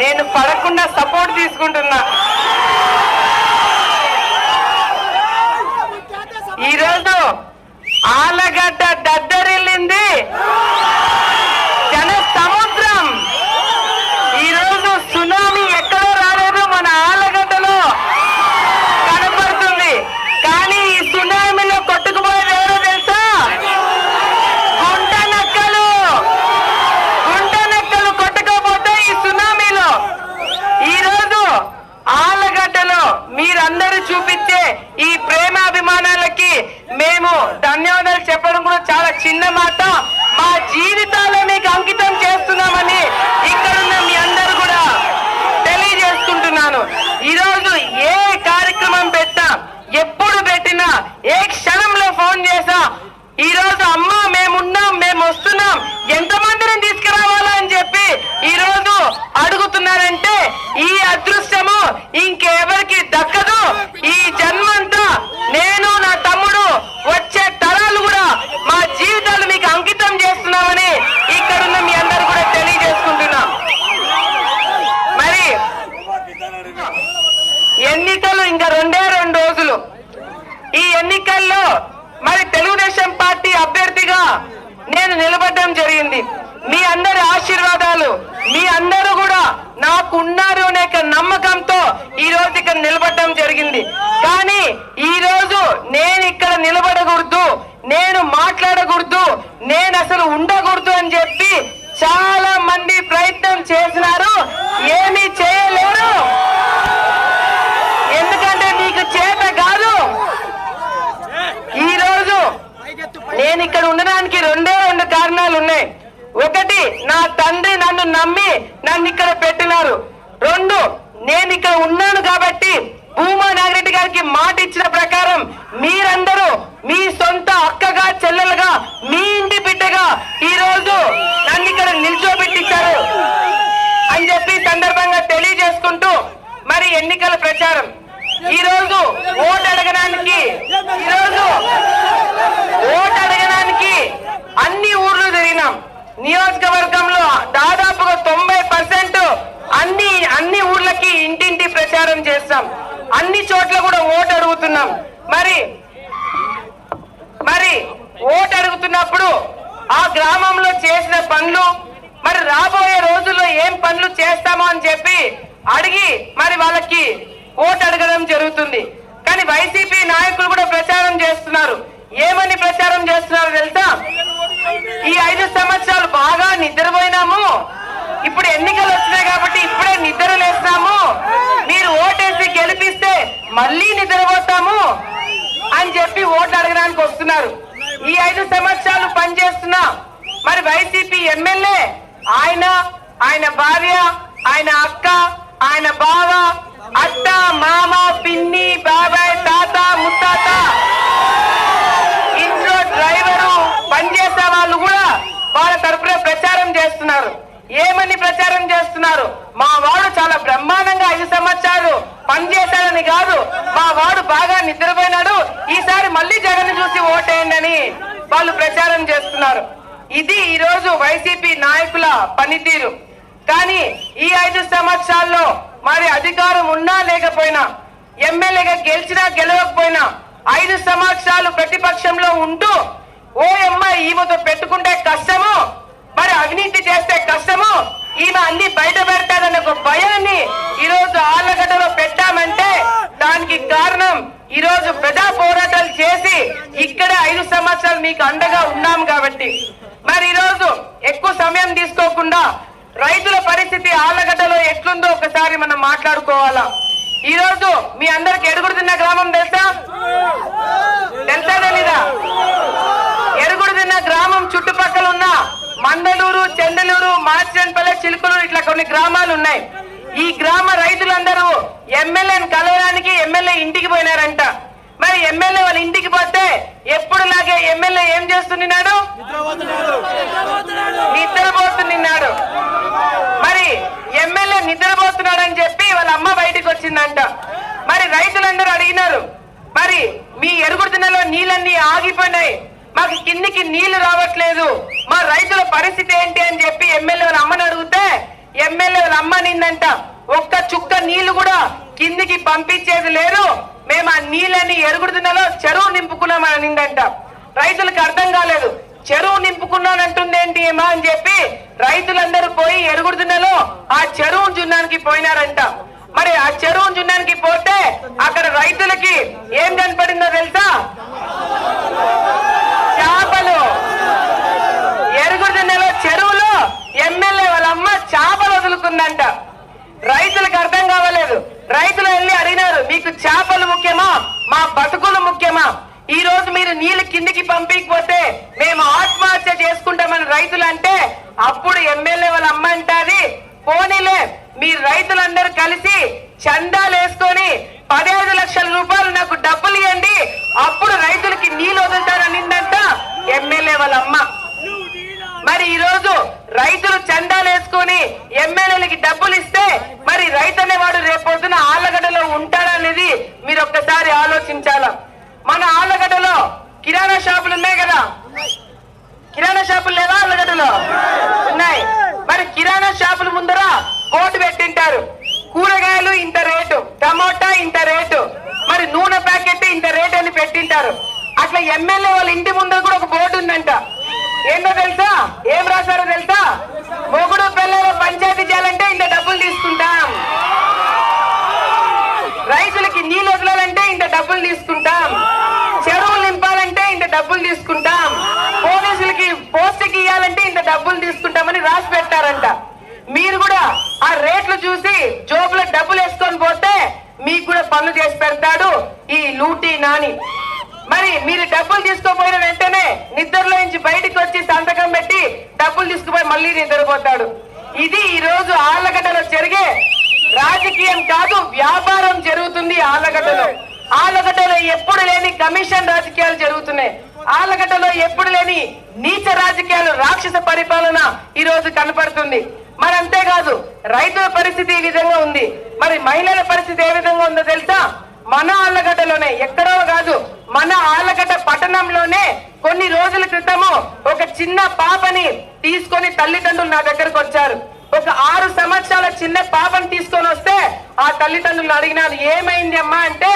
నేను పడకుండా సపోర్ట్ తీసుకుంటున్నా. ఈరోజు ఆలగడ్డ దద్దరిల్లింది జన సముద్రం. ఈరోజు సునామీ ఎక్కడో రాలేదు, మన ఆలగడ్డలో కనపడుతుంది. కానీ ఈ సునామీలో కొట్టుకుపోయేది ఎవరో తెలుసా? గుంట నక్కలు కొట్టుకోపోతే ఈ సునామీలో. ఈరోజు ఆలగడ్డలో మీరందరూ చూపించే ఈ ప్రేమాభిమానాలకి మేము ధన్యవాదాలు చెప్పడం కూడా చాలా చిన్న మాట. మా జీవితాలను మీకు అంకితం చేస్తున్నామని ఇక్కడున్న మీ అందరూ కూడా తెలియజేసుకుంటున్నాను. ఈరోజు ఏ కార్యక్రమం పెట్టా, ఎప్పుడు పెట్టినా, ఏ క్షణంలో ఫోన్ చేసా, ఈరోజు అమ్మ మేమున్నాం, మేము వస్తున్నాం, ఎంతమందిని తీసుకురావాలా అని చెప్పి ఈరోజు అడుగుతున్నారంటే ఈ అదృష్టము ఇంకెవరికి దక్కదు. ఈ జన్మంతా నేను నా తమ్ముడు వచ్చే తరాలు కూడా మా జీవితాలు మీకు అంకితం చేస్తున్నామని ఇక్కడున్న మీ అందరూ కూడా తెలియజేసుకుంటున్నాం. మరి ఎన్నికలు ఇంకా 2 రోజులు. ఈ ఎన్నికల్లో మరి తెలుగుదేశం పార్టీ అభ్యర్థిగా నేను నిలబడడం జరిగింది. మీ అందరి ఆశీర్వాదాలు, మీ అందరూ కూడా నాకు ఉన్నారు అనే నమ్మకంతో ఈ రోజు ఇక్కడ నిలబడడం జరిగింది. కానీ ఈ రోజు నేను ఇక్కడ నిలబడకూడదు, నేను మాట్లాడకూడదు, నేను అసలు ఉండకూడదు అని చెప్పి చాలా మంది ప్రయత్నం చేసినారు. ఏమీ చేయలేరు, ఎందుకంటే మీకు చేత కాదు. ఈ రోజు నేను ఇక్కడ ఉండడానికి 2 కారణాలు ఉన్నాయి. ఒకటి, నా తండ్రి నన్ను నమ్మి నన్ను ఇక్కడ పెట్టినారు. 2, నేను ఇక్కడ ఉన్నాను కాబట్టి భూమా నాగిరెడ్డి గారికి మాట ఇచ్చిన ప్రకారం మీరందరూ మీ సొంత అక్కగా చెల్లెలుగా మీ ఇంటి బిడ్డగా ఈ రోజు నన్ను ఇక్కడ నిల్చోబెట్టించారు అని చెప్పి సందర్భంగా తెలియజేసుకుంటూ మరి ఎన్నికల ప్రచారం ఈ రోజు ఓటు అడగడానికి అన్ని ఊర్లు తిరిగినాం. నియోజకవర్గంలో దాదాపుగా 90% అన్ని ఊర్లకి ఇంటింటి ప్రచారం చేస్తాం. అన్ని చోట్ల కూడా ఓటు అడుగుతున్నాం. మరి ఓటు అడుగుతున్నప్పుడు ఆ గ్రామంలో చేసిన పనులు, మరి రాబోయే రోజుల్లో ఏం పనులు చేస్తామో అని చెప్పి అడిగి మరి వాళ్ళకి ఓటు అడగడం జరుగుతుంది. కానీ వైసీపీ నాయకులు కూడా ప్రచారం చేస్తున్నారు. ఏమని ప్రచారం చేస్తున్నారు తెలుసా? ఈ 5 సంవత్సరాలు బాగా నిద్రపోయినాము, ఇప్పుడు ఎన్నికలు వచ్చినాయి కాబట్టి ఇప్పుడే నిద్ర లేస్తాము, మీరు ఓటేసి గెలిపిస్తే మళ్ళీ నిద్రపోతాము అని చెప్పి ఓట్లు అడగడానికి వస్తున్నారు. ఈ 5 సంవత్సరాలు పనిచేస్తున్న మరి వైసీపీ ఎమ్మెల్యే ఆయన భార్య, ఆయన అక్క, ఆయన బావ, అత్త, మామ, పిన్ని, బాబాయ్, తాత, ముత్తాత, ఇంట్లో డ్రైవరు, పనిచేసే వాళ్ళు కూడా వాళ్ళ తరపున ప్రచారం చేస్తున్నారు. ఏమని ప్రచారం చేస్తున్నారు? మా వాడు చాలా బ్రహ్మాండంగా 5 సంవత్సరాలు పనిచేశాడని కాదు, మా వాడు బాగా నిద్రపోయినాడు, ఈసారి మళ్ళీ జగన్ చూసి ఓటేయండి అని వాళ్ళు ప్రచారం చేస్తున్నారు. ఇది ఈ రోజు వైసీపీ నాయకుల పనితీరు. కానీ ఈ 5 సంవత్సరాల్లో మరి అధికారం ఉన్నా లేకపోయినా, ఎమ్మెల్యేగా గెలిచినా గెలవకపోయినా 5 సంవత్సరాలు ప్రతిపక్షంలో ఉంటూ ఓఎమ్మ ఈమెతో పెట్టుకుంటే కష్టము, మరి అవినీతి చేస్తే కష్టము, ఈమె అన్ని బయట పెడతాదన్న ఒక భయాన్ని ఈరోజు ఆళ్లగడ్డలో పెట్టామంటే దానికి కారణం ఈరోజు ప్రజా పోరాటాలు చేసి ఇక్కడ 5 సంవత్సరాలు మీకు అండగా ఉన్నాం కాబట్టి. మరి ఈరోజు ఎక్కువ సమయం తీసుకోకుండా రైతుల పరిస్థితి ఆళ్లగడ్డలో ఎట్లుందో ఒకసారి మనం మాట్లాడుకోవాలా. ఈ రోజు మీ అందరికి ఎరుగుడుదిన్న గ్రామం తెలుసా తెలీదా? ఎరుగుడుదిన్న గ్రామం చుట్టుపక్కల ఉన్న మందలూరు, చెందలూరు, మార్చిపల్లె, చిలుకలూరు ఇట్లా కొన్ని గ్రామాలు ఉన్నాయి. ఈ గ్రామ రైతులందరూ ఎమ్మెల్యేని కలవడానికి ఎమ్మెల్యే ఇంటికి పోయినారంట. మరి ఎమ్మెల్యే వాళ్ళ ఇంటికి పోతే ఎప్పుడులాగే ఎమ్మెల్యే ఏం చేస్తున్నాడు? నిద్రపోతున్నాడు. మరి ఎమ్మెల్యే నిద్రపోతున్నాడు అని చెప్పి వాళ్ళ అమ్మ బయటకు వచ్చిందంట. మరి రైతులందరూ అడిగినారు, మరి మీ ఎరుగుడుదిన్నలో నీళ్ళన్నీ ఆగిపోయినాయి, మాకు కిందికి నీళ్లు రావట్లేదు, మా రైతుల పరిస్థితి ఏంటి అని చెప్పి ఎమ్మెల్యే వాళ్ళ అమ్మని అడిగితే ఎమ్మెల్యే వాళ్ళ అమ్మ నిందంట ఒక్క చుక్క నీళ్లు కూడా కిందికి పంపించేది లేరు, మేము ఆ నీళ్ళని ఎరుగుడుదిన్నలో చెరువు నింపుకున్నామని నిందంట. రైతులకు అర్థం కాలేదు, చెరువు నింపుకున్నానంటుంది ఏంటి ఏమా అని చెప్పి రైతులందరూ పోయి ఎరుగుడుదిన్నలో ఆ చెరువు జున్నానికి పోయినారంట. మరి ఆ చెరువు జున్నానికి పోతే అక్కడ రైతులకి ఏం కనపడిందో తెలుసా? చేపలు. ఎరుగుడుదిన్నలో చెరువులో ఎమ్మెల్యే వాళ్ళ అమ్మ చేపలు వదులుకుందంట. రైతులకు అర్థం కావలేదు. రైతులు వెళ్ళి అడిగినారు, మీకు చేపలు ముఖ్యమా మా బతుకులు ముఖ్యమా? ఈ రోజు మీరు నీళ్లు కిందికి పంపించకపోతే మేము ఆత్మహత్య చేసుకుంటామని రైతులు అంటే అప్పుడు ఎమ్మెల్యే వాళ్ళ అమ్మ అంటాది, పోనీలే మీరు రైతులందరూ కలిసి చందాలు వేసుకొని 15 లక్షల రూపాయలు నాకు డబ్బులు ఇవ్వండి, అప్పుడు రైతులకి నీళ్లు వదులుతారనిందంట ఎమ్మెల్యే వాళ్ళ అమ్మ. మరి ఈ రోజు రైతులు చందాలు వేసుకొని ఎమ్మెల్యేలకి డబ్బులు ఇస్తే మరి రైతు అనేవాడు రేపొద్దున ఆళ్లగడ్డలో ఉంటాడనేది మీరు ఒక్కసారి ఆలోచించాలా. మన ఆళ్లగడ్డలో కిరాణా షాపులు ఉన్నాయి కదా, కిరాణా షాపులు లేవా? ఆళ్లగడ్డలో ఉన్నాయి. మరి కిరాణా షాపుల ముందర బోర్డు పెట్టింటారు, కూరగాయలు ఇంత రేటు, టమోటా ఇంత రేటు, మరి నూనె ప్యాకెట్ ఇంత రేటు అని పెట్టింటారు. అట్లా ఎమ్మెల్యే వాళ్ళ ఇంటి ముందర కూడా ఒక బోర్డు ఉందంట. ఏంటో తెలుసా? ఏం రాశారో తెలుసా? మొగుడు పిల్లలు పంచాయతీ చేయాలంటే ఇంత డబ్బులు తీసుకుంటాం, రైతులకి నీళ్ళు వదలాలంటే ఇంత డబ్బులు తీసుకుంటాం, చెరువులు నింపాలంటే ఇంత డబ్బులు తీసుకుంటాం, పోలీసులకి పోస్టుకి ఇవ్వాలంటే ఇంత డబ్బులు తీసుకుంటామని రాసి పెట్టారంట. మీరు కూడా ఆ రేట్లు చూసి జోబులో డబ్బులు వేసుకొని పోతే మీకు కూడా పనులు చేసి పెడతాడు ఈ లూటీ నాని. మరి మీరు డబ్బులు తీసుకోపోయిన వెంటనే నిద్రలో నుంచి బయటికి వచ్చి సంతకం పెట్టి డబ్బులు తీసుకుపోయి మళ్ళీ నిద్రపోతాడు. ఇది ఈ రోజు ఆళ్లగడ్డలో జరిగే రాజకీయం కాదు, వ్యాపారం జరుగుతుంది ఆళ్లగడ్డలో. ఆళ్లగడ్డలో ఎప్పుడు లేని కమిషన్ రాజకీయాలు జరుగుతున్నాయి. ఆళ్లగడ్డలో ఎప్పుడు లేని నీచ రాజకీయాలు, రాక్షస పరిపాలన ఈ రోజు కనపడుతుంది. మరి అంతేకాదు రైతుల పరిస్థితి ఈ విధంగా ఉంది. మరి మహిళల పరిస్థితి ఏ విధంగా ఉందో తెలుసా? మన ఆళ్లగడ్డలోనే, ఎక్కడో కాదు, మన ఆళ్లగడ్డ పట్టణంలోనే కొన్ని రోజుల క్రితము ఒక చిన్న పాపని తీసుకొని తల్లిదండ్రులు నా దగ్గరకు వచ్చారు. ఒక 6 సంవత్సరాల చిన్న పాపని తీసుకొని వస్తే ఆ తల్లిదండ్రులు అడిగినారు, ఏమైంది అమ్మా అంటే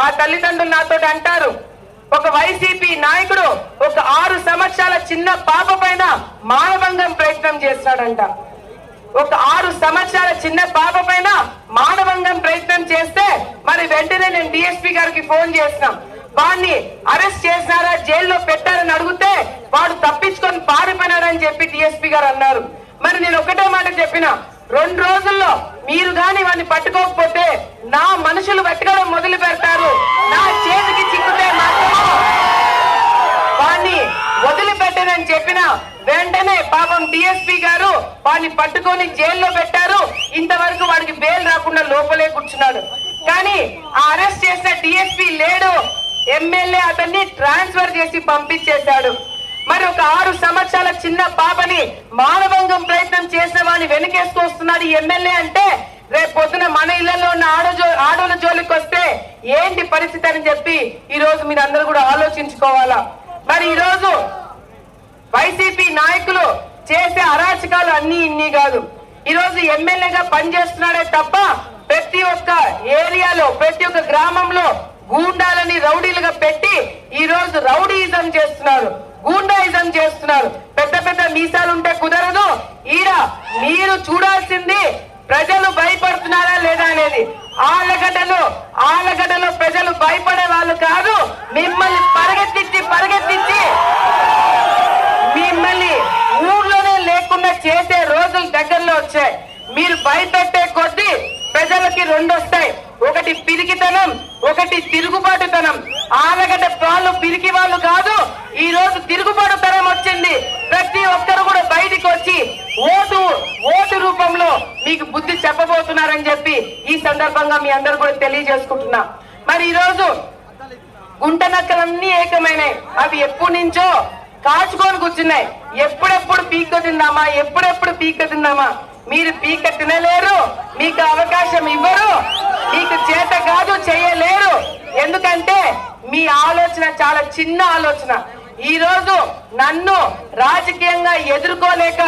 ఆ తల్లిదండ్రులు నాతో అంటారు, ఒక వైసీపీ నాయకుడు ఒక 6 సంవత్సరాల చిన్న పాప పైన మానభంగం ప్రయత్నం చేస్తాడంట. ఒక 6 సంవత్సరాల చిన్న పాప పైన మానభంగం ప్రయత్నం చేస్తే మరి వెంటనే నేను డిఎస్పీ గారికి ఫోన్ చేసినాం. వాడిని అరెస్ట్ చేసినారా, జైల్లో పెట్టారని అడిగితే వాడు తప్పించుకొని పారిపోయినాడని చెప్పి డిఎస్పీ గారు అన్నారు. మరి నేను ఒకటే మాట చెప్పిన, 2 రోజుల్లో మీరు గాని వాడిని పట్టుకోకపోతే నా మనుషులు వెతకడం మొదలు పెడతారు, నా చేతికి చిక్కుతే మాత్రము వాడిని వదిలిపెట్టనని చెప్పిన వెంటనే పాపం డిఎస్పీ గారు వాడిని పట్టుకొని జైల్లో పెట్టారు. ఇంతవరకు వాడికి బెయిల్ రాకుండా లోపలే కూర్చున్నాడు. కానీ ఆ అరెస్ట్ చేసిన డిఎస్పీ లేడు, ఎమ్మెల్యే అతన్ని ట్రాన్స్ఫర్ చేసి పంపించేశాడు. మరి ఒక 6 సంవత్సరాల చిన్న పాపని మానభంగం ప్రయత్నం చేసిన వాడిని వెనకేసుకొస్తున్నాడు ఎమ్మెల్యే అంటే రేపు పొద్దున మన ఇళ్లలో ఉన్న ఆడోళ్ళ జోలికి వస్తే ఏంటి పరిస్థితి అని చెప్పి ఈ రోజు మీరు అందరూ కూడా ఆలోచించుకోవాలా. మరి ఈ రోజు వైసీపీ నాయకులు చేసే అరాచకాలు అన్ని ఇన్ని కాదు. ఈ రోజు ఎమ్మెల్యేగా పనిచేస్తున్నాడే తప్ప ప్రతి ఒక్క ఏరియాలో, ప్రతి ఒక్క గ్రామంలో గూండాలని రౌడీలుగా పెట్టి ఈ రోజు రౌడీయిజం చేస్తున్నారు, గూండాయిజం చేస్తున్నారు. పెద్ద పెద్ద మీసాలు ఉంటే కుదరదు. ఈడ మీరు చూడాల్సింది ప్రజలు భయపడుతున్నారా లేదా అనేది. ఆళ్లగడ్డలో ప్రజలు భయపడే వాళ్ళు కాదు, మిమ్మల్ని పరిగెత్తించి మిమ్మల్ని ఊర్లోనే లేకుండా చేసే రోజులు దగ్గరలో వచ్చాయి. మీరు భయపెట్టే కొద్దీ ప్రజలకి 2 వస్తాయి, ఒకటి పిరికితనం, ఒకటి తిరుగుబాటుతనం. ఆళ్లగడ్డ వాళ్ళు పిరికి వాళ్ళు కాదు, ఈ రోజు తిరుగుబాటుతనం వచ్చింది. ప్రతి ఒక్కరు కూడా బయటికి వచ్చి ఓటు రూపంలో మీకు బుద్ధి చెప్పబోతున్నారని చెప్పి ఈ సందర్భంగా మీ అందరూ కూడా తెలియజేసుకుంటున్నా. మరి ఈ రోజు గుంట నక్కలన్నీ ఏకమైనాయి. అవి ఎప్పటి నుంచో కాచుకొని కూర్చున్నాయి. ఎప్పుడెప్పుడు పీక తిందామా. మీరు పీక తినలేరు, మీకు అవకాశం ఇవ్వరు, మీకు చేత కాదు, చేయలేరు. ఎందుకంటే మీ ఆలోచన చాలా చిన్న ఆలోచన. ఈ రోజు నన్ను రాజకీయంగా ఎదుర్కోలేక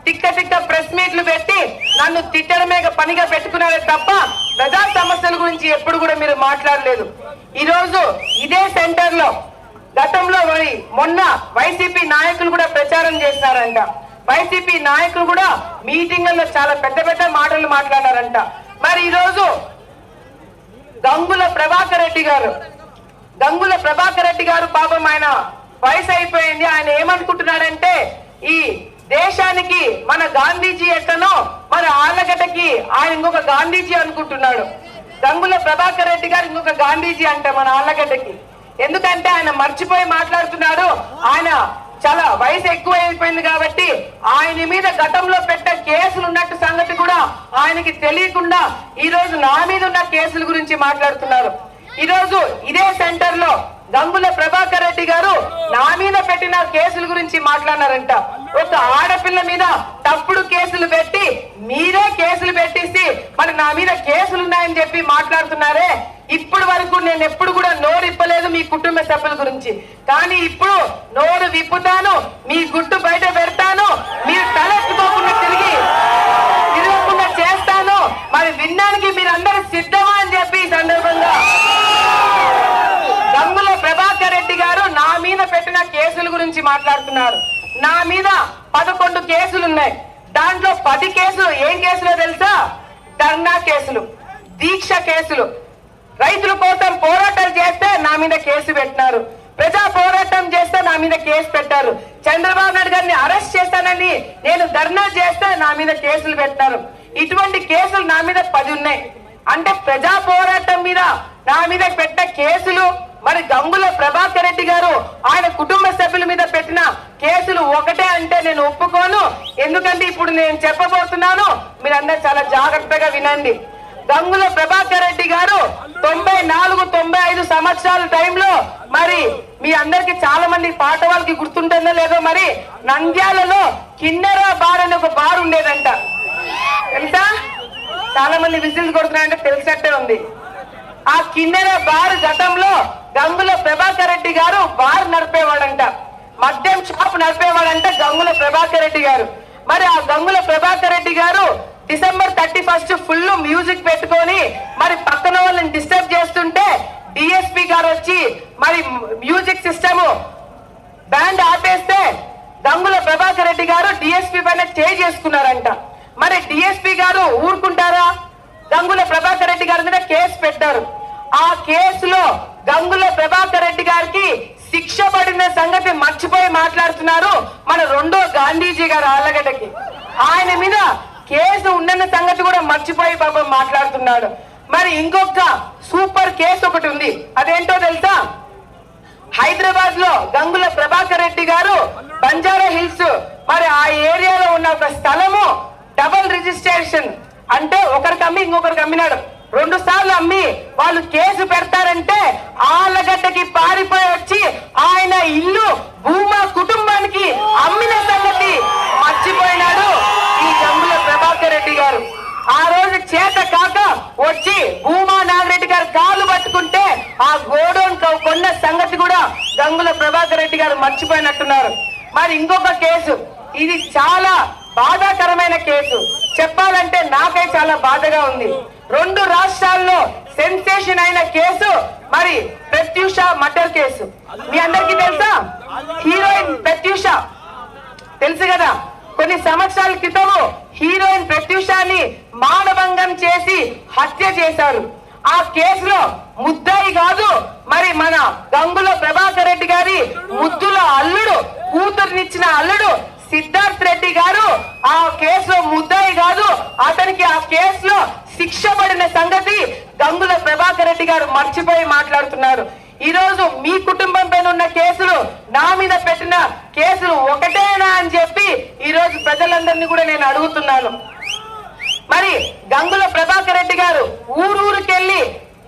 తిక్క ప్రెస్ మీట్లు పెట్టి నన్ను తిట్టడమే మాత్రమే పనిగా పెట్టుకున్నారే తప్ప ప్రజా సమస్యల గురించి ఎప్పుడు కూడా మీరు మాట్లాడలేదు. ఈ రోజు ఇదే సెంటర్ లో గతంలో మొన్న వైసీపీ నాయకులు కూడా ప్రచారం చేస్తున్నారంట. వైసీపీ నాయకులు కూడా మీటింగ్లలో చాలా పెద్ద పెద్ద మాటలు మాట్లాడారంట. మరి ఈ రోజు గంగుల ప్రభాకర్ రెడ్డి గారు పాపం ఆయన వయసు అయిపోయింది. ఆయన ఏమనుకుంటున్నాడంటే ఈ దేశానికి మన గాంధీజీ ఎట్లనో మన ఆళ్లగడ్డకి ఆయన ఇంకొక గాంధీజీ అనుకుంటున్నాడు. గంగుల ప్రభాకర్ రెడ్డి గారు ఇంకొక గాంధీజీ అంట మన ఆళ్లగడ్డకి. ఎందుకంటే ఆయన మర్చిపోయి మాట్లాడుతున్నాడు. ఆయన చాలా వయసు ఎక్కువ అయిపోయింది కాబట్టి ఆయన మీద గతంలో పెట్ట కేసులు ఉన్నట్టు సంగతి కూడా ఆయనకి తెలియకుండా ఈ రోజు నా మీద ఉన్న కేసుల గురించి మాట్లాడుతున్నారు. ఈ రోజు ఇదే సెంటర్ లో గంగుల ప్రభాకర్ రెడ్డి గారు నా మీద పెట్టిన కేసుల గురించి మాట్లాడారంట. ఒక ఆడపిల్ల మీద తప్పుడు కేసులు పెట్టి మీరే కేసులు పెట్టిసి మరి నా మీద కేసులు ఉన్నాయని చెప్పి మాట్లాడుతున్నారే. ఇప్పుడు వరకు నేను ఎప్పుడు కూడా నోరు ఇప్పలేదు మీ కుటుంబ సభ్యుల గురించి. కానీ ఇప్పుడు నోరు విప్పుతాను, మీ గుట్టు బయట పెడతాను, మీరు తలెత్తుకోకుండా తిరగకుండా చేస్తాను. మరి వినడానికి మీరందరూ సిద్ధమా అని చెప్పి ఈ సందర్భంగా గంగుల ప్రభాకర్ రెడ్డి గారు నా మీద పెట్టిన కేసుల గురించి మాట్లాడుతున్నారు. నా మీద 11 కేసులు ఉన్నాయి. దాంట్లో 10 కేసులు ఏం కేసులో తెలుసా? ధర్నా కేసులు, దీక్ష కేసులు. రైతుల కోసం పోరాటాలు చేస్తే నా మీద కేసు పెట్టినారు. ప్రజా పోరాటం చేస్తే నా మీద కేసు పెట్టారు. చంద్రబాబు నాయుడు గారిని అరెస్ట్ చేస్తానని నేను ధర్నా చేస్తే నా మీద కేసులు పెట్టారు. ఇటువంటి కేసులు నా మీద 10 ఉన్నాయి. అంటే ప్రజా పోరాటం మీద నా మీద పెట్ట కేసులు మరి గంగుల ప్రభాకర్ రెడ్డి గారు ఆయన కుటుంబ సభ్యుల మీద పెట్టిన కేసులు ఒకటే అంటే నేను ఒప్పుకోను. ఎందుకంటే ఇప్పుడు నేను చెప్పబోతున్నాను, మీరందరూ చాలా జాగ్రత్తగా వినండి. గంగుల ప్రభాకర్ రెడ్డి గారు 94-95 సంవత్సరాల టైంలో మరి మీ అందరికి చాలా మంది పాట వాళ్ళకి గుర్తుంటుందో లేదో మరి నంద్యాలలో కిన్నెర బార్ అనే ఒక బార్ ఉండేదంట. తెలుసా? చాలా మంది విజిల్స్ కొడుతున్నారంటే తెలిసట్టే ఉంది. ఆ కిన్నెర బార్ గతంలో గంగుల ప్రభాకర్ రెడ్డి గారు బార్ నడిపేవాడంట, మద్యం షాప్ నడిపేవాడంట గంగుల ప్రభాకర్ రెడ్డి గారు. మరి ఆ గంగుల ప్రభాకర్ రెడ్డి గారు డిసెంబర్ 31 ఫుల్ మ్యూజిక్ పెట్టుకొని మరి పక్కన వాళ్ళని డిస్టర్బ్ చేస్తుంటే డిఎస్పీ గారు వచ్చి మరి మ్యూజిక్ సిస్టమ్ బ్యాండ్ ఆపేస్తే గంగుల ప్రభాకర్ రెడ్డి గారు డిఎస్పీ పైన చేసుకున్నారంట. మరి డిఎస్పీ గారు ఊరుకుంటారా? గంగుల ప్రభాకర్ రెడ్డి గారి మీద కేసు పెట్టారు. ఆ కేసులో గంగుల ప్రభాకర్ రెడ్డి గారికి శిక్ష పడిన సంగతి మర్చిపోయి మాట్లాడుతున్నారు మన రెండో గాంధీజీ గారు ఆళ్లగడ్డకి. ఆయన మీద కేసు ఉన్న సంగతి కూడా మర్చిపోయి పాపం మాట్లాడుతున్నాడు. మరి ఇంకొక సూపర్ కేసు ఒకటి ఉంది. అదేంటో తెలుసా? హైదరాబాద్ లో గంగుల ప్రభాకర్ రెడ్డి గారు బంజారా హిల్స్ మరి ఆ ఏరియాలో ఉన్న ఒక స్థలము డబుల్ రిజిస్ట్రేషన్ అంటే ఒకరికి అమ్మి ఇంకొకరికి అమ్మినాడు. 2 సార్లు అమ్మి వాళ్ళు కేసు పెడతారంటే ఆళ్లగడ్డకి పారిపోయి వచ్చి ఆయన ఇల్లు భూమా కుటుంబానికి అమ్మిన సంగతి మర్చిపోయినాడు ఈ గంగుల ప్రభాకర్ రెడ్డి గారు. ఆ రోజు చేత కాక వచ్చి భూమా నాగిరెడ్డి గారు కాళ్ళు పట్టుకుంటే ఆ గోడౌన్ కొన్న సంగతి కూడా గంగుల ప్రభాకర్ రెడ్డి గారు మర్చిపోయినట్టున్నారు. మరి ఇంకొక కేసు, ఇది చాలా బాధాకరమైన కేసు. చెప్పాలంటే నాకే చాలా బాధగా ఉంది. 2 రాష్ట్రాల్లో సెన్సేషన్ అయిన కేసు మరి ప్రత్యూష మర్డర్ కేసు. మీ అందరికీ తెలుసా? హీరోయిన్ ప్రత్యూష తెలుసు కదా? కొన్ని సంవత్సరాల క్రితం హీరోయిన్ ప్రత్యూషాన్ని మానభంగం చేసి హత్య చేశారు. ఆ కేసులో ముద్దాయి కాదు మరి మన గంగుల ప్రభాకర్ రెడ్డి గారి ముద్దుల అల్లుడు, కూతురునిచ్చిన అల్లుడు సిద్ధార్థ్ రెడ్డి గారు ఆ కేసులో ముద్దాయి కాదు. అతనికి ఆ కేసులో శిక్ష పడిన సంగతి గంగుల ప్రభాకర్ రెడ్డి గారు మర్చిపోయి మాట్లాడుతున్నారు. ఈ రోజు మీ కుటుంబం పైన ఉన్న కేసులు నా మీద పెట్టిన కేసులు ఒకటేనా అని చెప్పి ఈ రోజు ప్రజలందరినీ కూడా నేను అడుగుతున్నాను. మరి గంగుల ప్రభాకర్ రెడ్డి గారు ఊరూరికెళ్ళి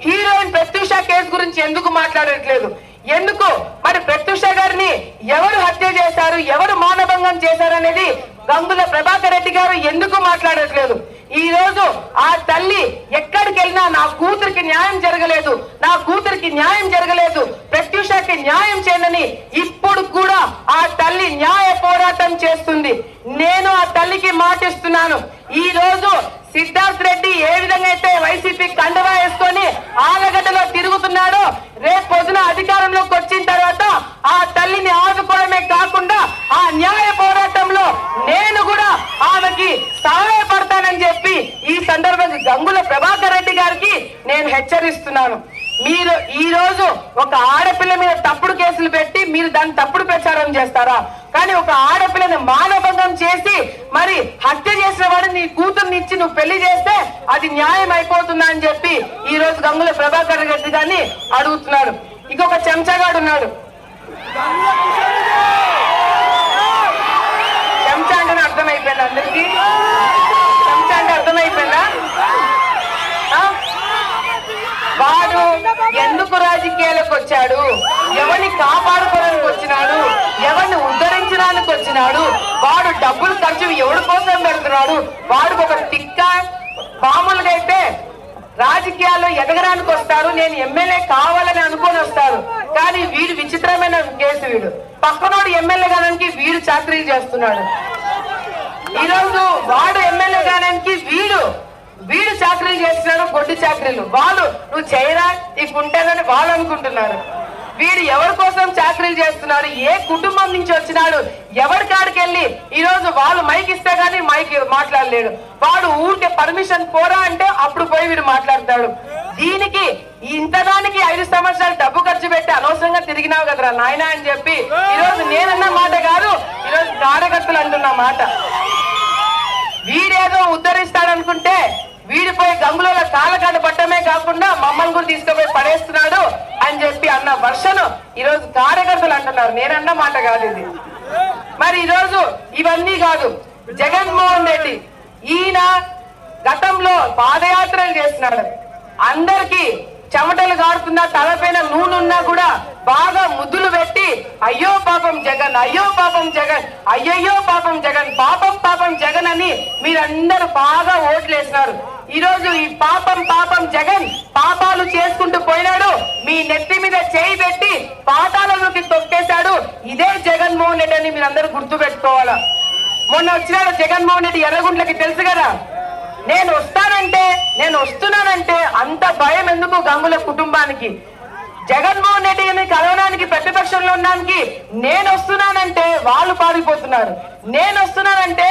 హీరోయిన్ ప్రత్యూష కేసు గురించి ఎందుకు మాట్లాడట్లేదు? ఎందుకు మరి ప్రత్యూష గారిని ఎవరు హత్య చేశారు, ఎవరు మానభంగం చేశారు అనేది గంగుల ప్రభాకర్ రెడ్డి గారు ఎందుకు మాట్లాడట్లేదు? ఈ రోజు ఆ తల్లి ఎక్కడికి వెళ్ళినా నా కూతురికి న్యాయం జరగలేదు, నా కూతురికి న్యాయం జరగలేదు, ప్రత్యూషకి న్యాయం చేయనని ఇప్పుడు కూడా ఆ తల్లి న్యాయ పోరాటం చేస్తుంది. నేను ఆ తల్లికి మాటిస్తున్నాను, ఈ రోజు సిద్ధార్థ్ రెడ్డి ఏ విధంగా అయితే వైసీపీ కండువా వేసుకొని ఆలగడ్డలో తిరుగుతున్నాడో, రేపు పొద్దున అధికారంలోకి వచ్చిన తర్వాత ఆ తల్లిని ఆదుకోవడమే కాకుండా ఆ న్యాయ పోరాటంలో నేను కూడా ఆమెకి సహాయపడతానని చెప్పి ఈ సందర్భంగా గంగుల ప్రభాకర్ రెడ్డి గారికి నేను హెచ్చరిస్తున్నాను. మీరు ఈ రోజు ఒక ఆడపిల్ల మీద తప్పుడు కేసులు పెట్టి మీరు దాన్ని తప్పుడు ప్రచారం చేస్తారా? కానీ ఒక ఆడపిల్లని మానభంగం చేసి మరి హత్య చేసిన వాడిని నీ కూతుర్ని ఇచ్చి నువ్వు పెళ్లి చేస్తే అది న్యాయం అయిపోతుందా అని చెప్పి ఈ రోజు గంగుల ప్రభాకర్ రెడ్డి గారిని అడుగుతున్నాడు. ఇంకొక చెంచాగాడు ఉన్నాడు. చెంచా అంటే అర్థమైపోయింది అందరికి? చెంచా అంటే అర్థమైపోయిందా? వాడు ఎందుకు రాజకీయాలకు వచ్చాడు? ఎవరిని కాపాడుకోవడానికి వచ్చినాడు? ఎవరిని ఉద్ధరించడానికి వచ్చినాడు? వాడు డబ్బులు ఖర్చు ఎవరి కోసం పెడుతున్నాడు? వాడికి ఒక తిక్క. మామూలుగా అయితే రాజకీయాల్లో ఎదగడానికి వస్తారు, నేను ఎమ్మెల్యే కావాలని అనుకొని వస్తారు. కానీ వీడు విచిత్రమైన కేసు. వీడు పక్కనోడు ఎమ్మెల్యే కావడానికి వీడు చాకరీలు చేస్తున్నాడు. ఈరోజు వాడు ఎమ్మెల్యే కావడానికి వీడు చాకరీలు చేస్తున్నాడు, గొడ్డి చాకరీలు. వాళ్ళు నువ్వు చేయరా నీకు ఉంటానని వాళ్ళు అనుకుంటున్నారు. వీడు ఎవరి కోసం చాకరీలు చేస్తున్నాడు? ఏ కుటుంబం నుంచి వచ్చినాడు? ఎవరి కాడికి వెళ్ళి ఈ రోజు వాళ్ళు మైక్ ఇస్తే గానీ మైక్ మాట్లాడలేడు. వాడు ఊరికే పర్మిషన్ పోరా అంటే అప్పుడు పోయి వీడు మాట్లాడతాడు. దీనికి ఇంతదానికి 5 సంవత్సరాలు డబ్బు ఖర్చు పెట్టి అనవసరంగా తిరిగినావు కదరా నాయన అని చెప్పి ఈరోజు నేనన్న మాట కాదు, ఈరోజు కార్యకర్తలు అంటున్న మాట. వీడేదో ఉద్ధరిస్తాడనుకుంటే వీడిపోయి గంగుల కాళ్ళకాడ పట్టమే కాకుండా మమ్మల్ని కూడా తీసుకుపోయి పడేస్తున్నాడు అని చెప్పి అన్న వర్షను ఈరోజు కార్యకర్తలు అంటున్నారు. నేనన్న మాట కాదు ఇది. మరి ఈరోజు ఇవన్నీ కాదు, జగన్మోహన్ రెడ్డి ఈయన గతంలో పాదయాత్రలు చేస్తున్నాడు. అందరికి చెమటలు కారుతున్నా, తలపైన నూనెన్నా కూడా బాగా ముద్దులు పెట్టి అయ్యో పాపం జగన్, అయ్యో పాపం జగన్, అయ్యయ్యో పాపం జగన్, పాపం పాపం జగన్ అని మీరందరూ బాగా ఓట్లు వేసినారు. ఈ రోజు ఈ పాపం పాపం జగన్ పాపాలు చేసుకుంటూ పోయినాడు. మీ నెత్తి మీద చేయి పెట్టి పాతాలలోకి తొక్కేశాడు. ఇదే జగన్మోహన్ రెడ్డి అని మీరందరూ గుర్తు పెట్టుకోవాలా. మొన్న వచ్చినాడు జగన్మోహన్ రెడ్డి ఎర్రగుంట్లకి, తెలుసు కదా. నేను వస్తున్నానంటే అంత భయం ఎందుకు గంగుల కుటుంబానికి? జగన్మోహన్ రెడ్డిని కలవడానికి ప్రతిపక్షంలో ఉండడానికి నేను వస్తున్నానంటే వాళ్ళు పారిపోతున్నారు. నేను వస్తున్నానంటే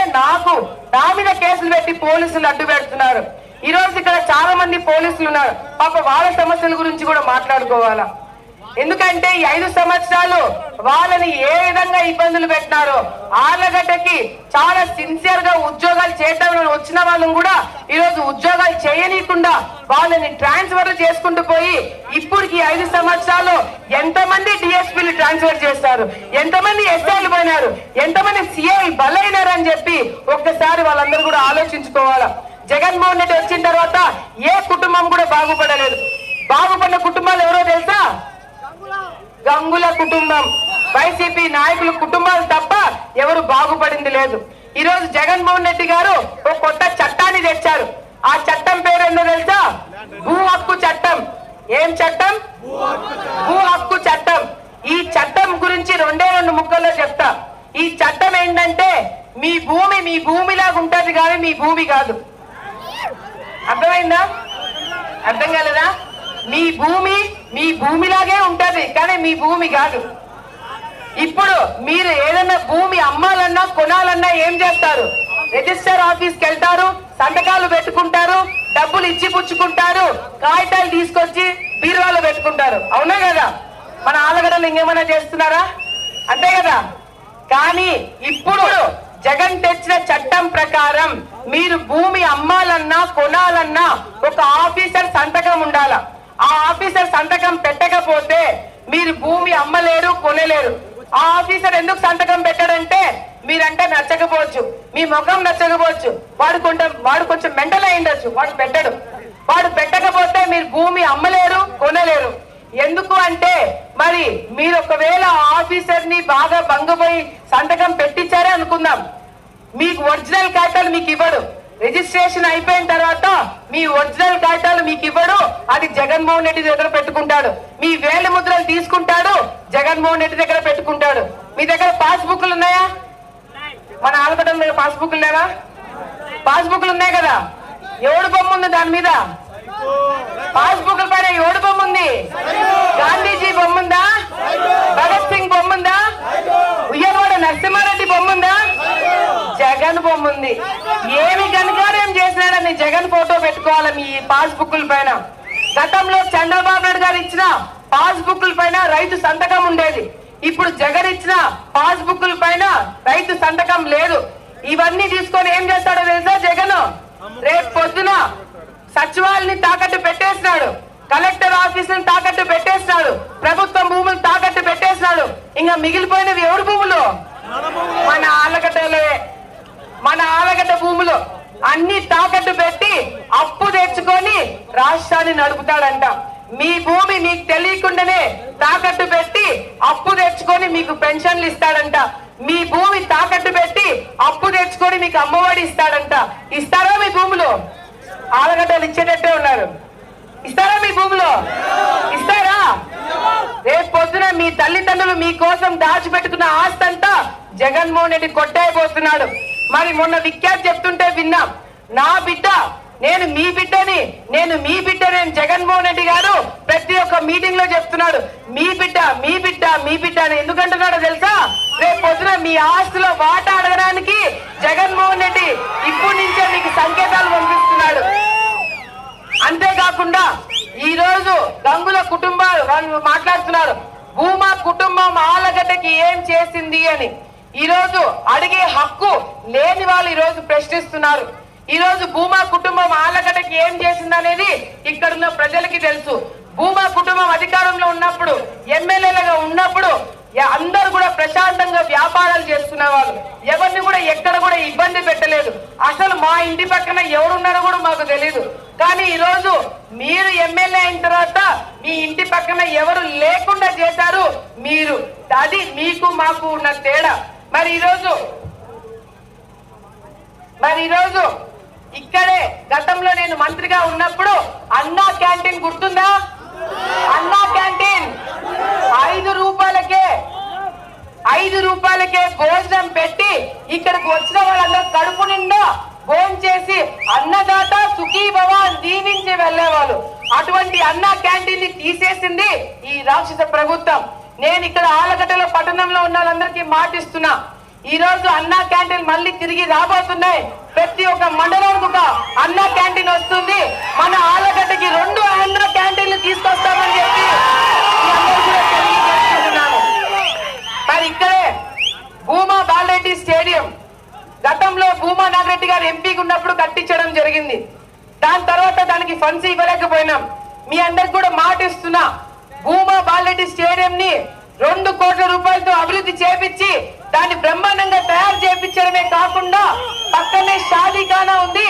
నా మీద కేసులు పెట్టి పోలీసులు అడ్డు పెడుతున్నారు. ఈ రోజు ఇక్కడ చాలా మంది పోలీసులు ఉన్నారు. పాప వాళ్ళ సమస్యల గురించి కూడా మాట్లాడుకోవాలా. ఎందుకంటే ఈ 5 సంవత్సరాలు వాళ్ళని ఏ విధంగా ఇబ్బందులు పెట్టినారో, ఆళ్లగడ్డకి చాలా సిన్సియర్ గా ఉద్యోగాలు చేయడం వచ్చిన వాళ్ళని కూడా ఈ రోజు ఉద్యోగాలు చేయనీయకుండా వాళ్ళని ట్రాన్స్ఫర్ చేసుకుంటూ పోయి ఇప్పటికి 5 సంవత్సరాలు ఎంతమంది డిఎస్పీలు ట్రాన్స్ఫర్ చేస్తారు, ఎంతమంది ఎస్ఐలు పోయినారు, ఎంతమంది సిఐ బలైనారు అని చెప్పి ఒక్కసారి వాళ్ళందరూ కూడా ఆలోచించుకోవాలా. జగన్మోహన్ రెడ్డి వచ్చిన తర్వాత ఏ కుటుంబం కూడా బాగుపడలేదు. బాగుపడిన కుటుంబాలు ఎవరో తెలుసా? గంగుల కుటుంబం, వైసీపీ నాయకుల కుటుంబాలు తప్ప ఎవరు బాగుపడింది లేదు. ఈ రోజు జగన్మోహన్ రెడ్డి గారు ఒక కొత్త చట్టాన్ని తెచ్చారు. ఆ చట్టం పేరు ఏంటో తెలుసా? భూ హక్కు చట్టం. ఏం చట్టం? భూ హక్కు చట్టం. ఈ చట్టం గురించి 2 ముక్కల్లో చెప్తా. ఈ చట్టం ఏంటంటే మీ భూమిలాగా ఉంటది కానీ మీ భూమి కాదు. అర్థమైందా? అర్థం కాలేదా? మీ భూమిలాగే ఉంటది కానీ మీ భూమి కాదు. ఇప్పుడు మీరు ఏదైనా భూమి అమ్మాలన్నా కొనాలన్నా ఏం చేస్తారు? రిజిస్టర్ ఆఫీస్కి వెళ్తారు, సంతకాలు పెట్టుకుంటారు, డబ్బులు ఇచ్చి పుచ్చుకుంటారు, కాగితాలు తీసుకొచ్చి బీరువాలో పెట్టుకుంటారు. అవునా కదా? మన ఆలగడలు ఇంకేమైనా చేస్తున్నారా? అంతే కదా. కానీ ఇప్పుడు జగన్ తెచ్చిన చట్టం ప్రకారం మీరు భూమి అమ్మాలన్నా కొనాలన్నా ఒక ఆఫీసర్ సంతకం ఉండాల. ఆ ఆఫీసర్ సంతకం పెట్టకపోతే మీరు భూమి అమ్మలేరు, కొనలేరు. ఆ ఆఫీసర్ ఎందుకు సంతకం పెట్టాడంటే మీరంటే నచ్చకపోవచ్చు, మీ ముఖం నచ్చకపోవచ్చు, వాడు కొంచెం మెంటల్ అయి ఉండొచ్చు, వాడు పెట్టడు. వాడు పెట్టకపోతే మీరు భూమి అమ్మలేరు, కొనలేరు. ఎందుకు అంటే మరి మీరు ఒకవేళ ఆఫీసర్ ని బాగా బంగపోయి సంతకం పెట్టించారే అనుకుందాం, మీకు ఒరిజినల్ కాగితాలు మీకు ఇవ్వడు. రిజిస్ట్రేషన్ అయిపోయిన తర్వాత మీ ఒరిజినల్ కాగితాలు మీకు ఇవ్వడు. అది జగన్మోహన్ రెడ్డి దగ్గర పెట్టుకుంటాడు. మీ వేలి ముద్రలు తీసుకుంటాడు, జగన్మోహన్ రెడ్డి దగ్గర పెట్టుకుంటాడు. మీ దగ్గర పాస్బుక్లు ఉన్నాయా? మన ఆలగడ్డ దగ్గర పాస్బుక్లు లేవా? పాస్బుక్లు ఉన్నాయి కదా. ఎవడు బొమ్మ ఉంది దాని మీద? పాస్బుక్ పైన ఎవడు బొమ్మ ఉంది? గాంధీజీ బొమ్మ ఉందా? భగత్ సింగ్ బొమ్మ ఉందా? ఉయ్యనవాడ నరసింహారెడ్డి బొమ్మ ఉందా? జగన్ బొమ్మ ఉంది. ఏమి ఘనకార్యం చేసినాడని జగన్ ఫోటో పెట్టుకోవాలి మీ పాస్బుక్ల పైన. గతంలో చంద్రబాబు నాయుడు గారు ఇచ్చిన పాస్బుక్ల పైన రైతు సంతకం ఉండేది. ఇప్పుడు జగన్ ఇచ్చిన పాస్బుక్ల పైన రైతు సంతకం లేదు. ఇవన్నీ తీసుకొని ఏం చేస్తాడో తెలుసా జగన్? రేపు పొద్దున సచివాలయాన్ని తాకట్టు పెట్టేసినాడు, కలెక్టర్ ఆఫీసులను తాకట్టు పెట్టేసినాడు, ప్రభుత్వం భూములు తాకట్టు పెట్టేసినాడు. ఇంకా మిగిలిపోయినవి ఎవరి భూములు? మన ఆలగడ్డ భూములు అన్ని తాకట్టు పెట్టి అప్పు తెచ్చుకొని రాష్ట్రాన్ని నడుపుతాడంట. మీ భూమి మీకు తెలియకుండానే తాకట్టు పెట్టి అప్పు తెచ్చుకొని మీకు పెన్షన్లు ఇస్తాడంట. మీ భూమి తాకట్టు పెట్టి అప్పు తెచ్చుకొని మీకు అమ్మఒడి ఇస్తాడంట. ఇస్తారా మీ భూములు? ఆలగడ్డలు ఇచ్చేటట్టే ఉన్నారు. ఇస్తారా మీ భూములు? ఇస్తారా? రేపు పొద్దున మీ తల్లిదండ్రులు మీకోసం దాచిపెట్టుకున్న ఆస్తి అంతా జగన్మోహన్ రెడ్డి కొట్టేయబోతున్నాడు. మరి మొన్న విఖ్యాతి చెప్తుంటే విన్నాం. నా బిడ్డ నేను మీ బిడ్డని, నేను మీ బిడ్డని జగన్మోహన్ రెడ్డి గారు ప్రతి ఒక్క మీటింగ్ లో చెప్తున్నాడు. మీ బిడ్డ మీ బిడ్డ మీ బిడ్డ అని ఎందుకంటున్నాడో తెలుసా? రేపు పొద్దున మీ ఆస్తిలో వాటా అడగడానికి జగన్మోహన్ రెడ్డి ఇప్పటి నుంచే మీకు సంకేతాలు పంపిస్తున్నాడు. అంతేకాకుండా ఈ రోజు గంగుల కుటుంబాలు వాళ్ళు మాట్లాడుతున్నారు, భూమా కుటుంబం ఆలగడ్డకి ఏం చేసింది అని. ఈ రోజు అడిగే హక్కు లేని వాళ్ళు ఈ రోజు ప్రశ్నిస్తున్నారు. ఈ రోజు భూమా కుటుంబం ఆలగడ్డకి ఏం చేసింది అనేది ఇక్కడున్న ప్రజలకి తెలుసు. భూమా కుటుంబం అధికారంలో ఉన్నప్పుడు, ఎమ్మెల్యేలుగా ఉన్నప్పుడు అందరూ కూడా ప్రశాంతంగా వ్యాపారాలు చేసుకునే వాళ్ళు, ఎవరిని కూడా ఎక్కడ కూడా ఇబ్బంది పెట్టలేదు. అసలు మా ఇంటి పక్కన ఎవరున్నారో కూడా మాకు తెలియదు. కానీ ఈ రోజు మీరు ఎమ్మెల్యే అయిన తర్వాత మీ ఇంటి పక్కన ఎవరు లేకుండా చేశారు మీరు. అది మీకు మాకు ఉన్న తేడా. మరి ఈరోజు ఇక్కడే గతంలో నేను మంత్రిగా ఉన్నప్పుడు అన్నా క్యాంటీన్ గుర్తుందా? అన్నా క్యాంటీన్ 5 రూపాయలకే భోజనం పెట్టి ఇక్కడికి వచ్చిన వాళ్ళందరూ కడుపు నిండా భోజనం చేసి అన్నదాత సుఖీ భవ దీవించి వెళ్లేవాళ్ళు. అటువంటి అన్నా క్యాంటీన్ ని తీసేసింది ఈ రాక్షస ప్రభుత్వం. నేను ఇక్కడ ఆలగడ్డలో పట్టణంలో ఉన్న వాళ్ళందరికీ మాటిస్తున్నా, ఈ రోజు అన్నా క్యాంటీన్ మళ్ళీ తిరిగి రాబోతున్నాయి. ప్రతి ఒక్క మండలానికి ఒక అన్నా క్యాంటీన్ వస్తుంది. మన ఆలగడ్డకి 2 అన్నా క్యాంటీన్లు తీసుకొస్తామని చెప్పి తెలియజేస్తున్నాను. మరి ఇక్కడే భూమా బాలరెడ్డి స్టేడియం గతంలో భూమా నాగరెడ్డి గారు ఎంపీగా ఉన్నప్పుడు కట్టించడం జరిగింది. దాని తర్వాత దానికి ఫండ్స్ ఇవ్వలేకపోయినాం. మీ అందరికి కూడా మాటిస్తున్నా, భూమా బాలరెడ్డి స్టేడియం ని 2 కోట్ల రూపాయలతో అభివృద్ధి చేపించి దాన్ని బ్రహ్మాండంగా తయారు చేయించడమే కాకుండా పక్కనే షాదీఖానా ఉంది,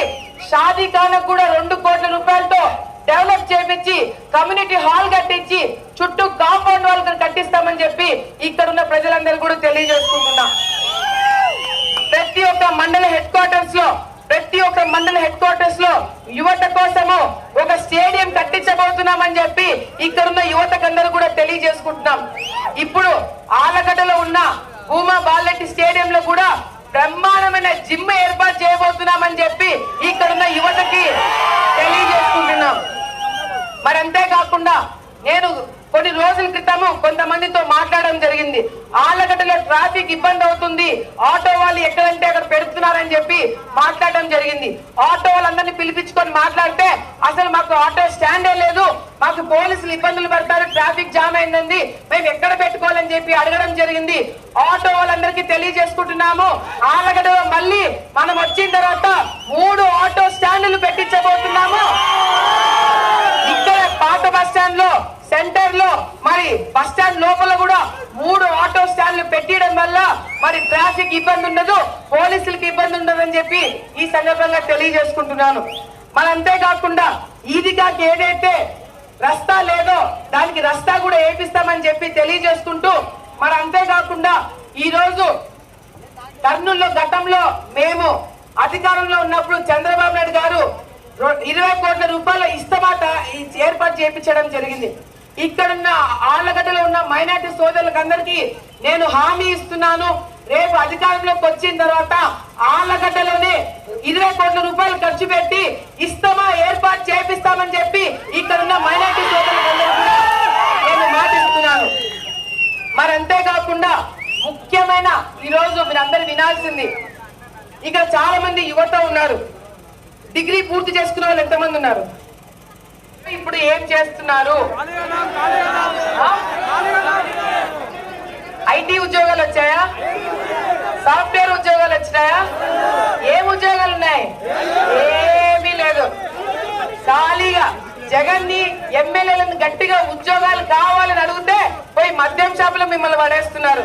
షాదీఖానా కూడా 2 కోట్ల రూపాయలతో డెవలప్ చేపించి కమ్యూనిటీ హాల్ కట్టించి చుట్టూ కాంపౌండ్ వాల్ కట్టిస్తామని చెప్పి ఇక్కడున్న ప్రజలందరూ కూడా తెలియజేసుకుంటున్నా. ప్రతి ఒక్క మండల హెడ్ క్వార్టర్స్ లో యువత కోసము ఒక స్టేడియం కట్టించబోతున్నామని చెప్పి ఇక్కడున్న యువతకందరూ కూడా తెలియజేసుకుంటున్నాం. ఇప్పుడు ఆలగడ్డలో ఉన్న భూమా బాలరెడ్డి స్టేడియం లో కూడా బ్రహ్మాండమైన జిమ్ ఏర్పాటు చేయబోతున్నామని చెప్పి ఇక్కడున్న యువతకి తెలియజేసుకుంటున్నాం. మరి అంతేకాకుండా నేను కొన్ని రోజుల క్రితము కొంతమందితో మాట్లాడడం జరిగింది. ఆలగడ్డలో ట్రాఫిక్ ఇబ్బంది అవుతుంది, ఆటో వాళ్ళు ఎక్కడంటే అక్కడ పెడుతున్నారని చెప్పి మాట్లాడడం జరిగింది. ఆటో వాళ్ళందరినీ పిలిపించుకొని మాట్లాడితే అసలు మాకు ఆటో స్టాండే లేదు, మాకు పోలీసులు ఇబ్బందులు పడతారు, ట్రాఫిక్ జామ్ అయిందండి, మేము ఎక్కడ పెట్టుకోవాలని చెప్పి అడగడం జరిగింది. ఆటో వాళ్ళందరికీ తెలియజేసుకుంటున్నాము, ఆలగడ్డలో మళ్ళీ మనం వచ్చిన తర్వాత 3 ఆటో స్టాండ్లు పెట్టించబోతున్నాము. ఇక్కడ పాత బస్ స్టాండ్ లో, సెంటర్ లో, మరి బస్ స్టాండ్ లోపల కూడా 3 ఆటో స్టాండ్లు పెట్టడం వల్ల మరి ట్రాఫిక్ ఇబ్బంది ఉండదు, పోలీసులకి ఇబ్బంది ఉండదని చెప్పి ఈ సందర్భంగా తెలియజేసుకుంటున్నాను. మరి అంతేకాకుండా ఈదికాకి ఏదైతే రస్తా లేదో దానికి రస్తా కూడా వేపిస్తామని చెప్పి తెలియజేసుకుంటూ, మరి అంతేకాకుండా ఈ రోజు కర్నూలులో గతంలో మేము అధికారంలో ఉన్నప్పుడు చంద్రబాబు నాయుడు గారు 20 కోట్ల రూపాయల ఇస్తమాట ఏర్పాటు చేయించడం జరిగింది. ఇక్కడున్న ఆళ్లగడ్డలో ఉన్న మైనార్టీ సోదరులకు అందరికీ నేను హామీ ఇస్తున్నాను, రేపు అధికారంలోకి వచ్చిన తర్వాత ఆళ్లగడ్డలోనే 20 కోట్ల రూపాయలు ఖర్చు పెట్టి ఇస్తామా ఏర్పాటు చేపిస్తామని చెప్పి ఇక్కడ ఉన్న మైనారిటీ సోదరులందరూ కూడా నేను మాటిస్తున్నాను. మరి అంతేకాకుండా ముఖ్యమైన ఈరోజు మీరందరూ వినాల్సింది, ఇక్కడ చాలా మంది యువత ఉన్నారు. డిగ్రీ పూర్తి చేసుకున్న వాళ్ళు ఎంతమంది ఉన్నారు? ఇప్పుడు ఏం చేస్తున్నారు? ఐటీ ఉద్యోగాలు వచ్చాయా? సాఫ్ట్వేర్ ఉద్యోగాలు వచ్చినాయా? ఏం ఉద్యోగాలు ఉన్నాయి? ఏమీ లేదు. ఖాళీగా జగన్ ని ఎమ్మెల్యేలను గట్టిగా ఉద్యోగాలు కావాలని అడిగితే పోయి మద్యం షాపులో మిమ్మల్ని పడేస్తున్నారు.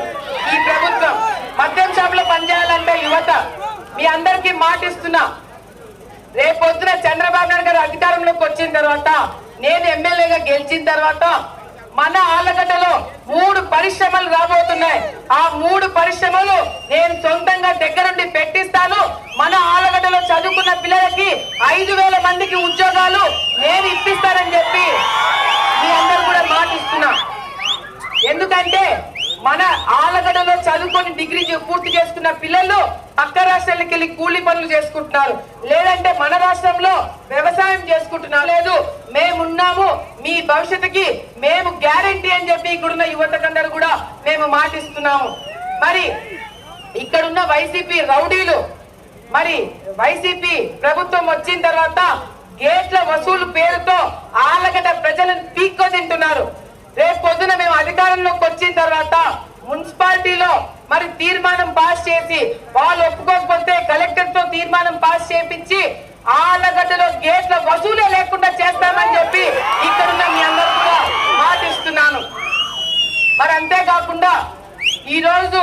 ఈ ప్రభుత్వం మద్యం షాపులో పనిచేయాలంటే యువత మీ అందరికీ మాటిస్తున్నా, రేపొద్దున చంద్రబాబు నాయుడు గారు అధికారంలోకి వచ్చిన తర్వాత, నేను ఎమ్మెల్యేగా గెలిచిన తర్వాత మన ఆళ్లగడ్డలో 3 పరిశ్రమలు రాబోతున్నాయి. ఆ 3 పరిశ్రమలు నేను సొంతంగా దగ్గరుండి పెట్టిస్తాను. మన ఆళ్లగడ్డలో చదువుకున్న పిల్లలకి 5,000 మందికి ఉద్యోగాలు నేను ఇప్పిస్తానని చెప్పి మీ అందరూ కూడా మాటిస్తున్నా. ఎందుకంటే మన ఆళ్లగడ్డలో చదువుకొని డిగ్రీ పూర్తి చేసుకున్న పిల్లలు పక్క రాష్ట్రాలకు వెళ్ళి కూలీ పనులు చేసుకుంటున్నారు, లేదంటే మన రాష్ట్రంలో వ్యవసాయం చేసుకుంటున్నారు. లేదు, మేమున్నాము, మీ భవిష్యత్తుకి మేము గ్యారంటీ అని చెప్పి ఇక్కడున్న యువతకందరూ కూడా మేము మాటిస్తున్నాము. మరి ఇక్కడున్న వైసీపీ రౌడీలు, మరి వైసీపీ ప్రభుత్వం వచ్చిన తర్వాత గేట్ల వసూలు పేరుతో ఆళ్లగడ్డ ప్రజలను పీక్కో తింటున్నారు. రేపు పొద్దున మేము అధికారంలోకి వచ్చిన తర్వాత మున్సిపాలిటీలో మరి తీర్మానం పాస్ చేసి, వాళ్ళు ఒప్పుకోకపోతే కలెక్టర్ తో తీర్మానం పాస్ చేయించి ఆళ్లగడ్డలో గేట్ల వసూలే లేకుండా చేస్తామని చెప్పి ఇక్కడున్న మీ అందరూ కూడా మాటిస్తున్నాను. మరి అంతేకాకుండా ఈ రోజు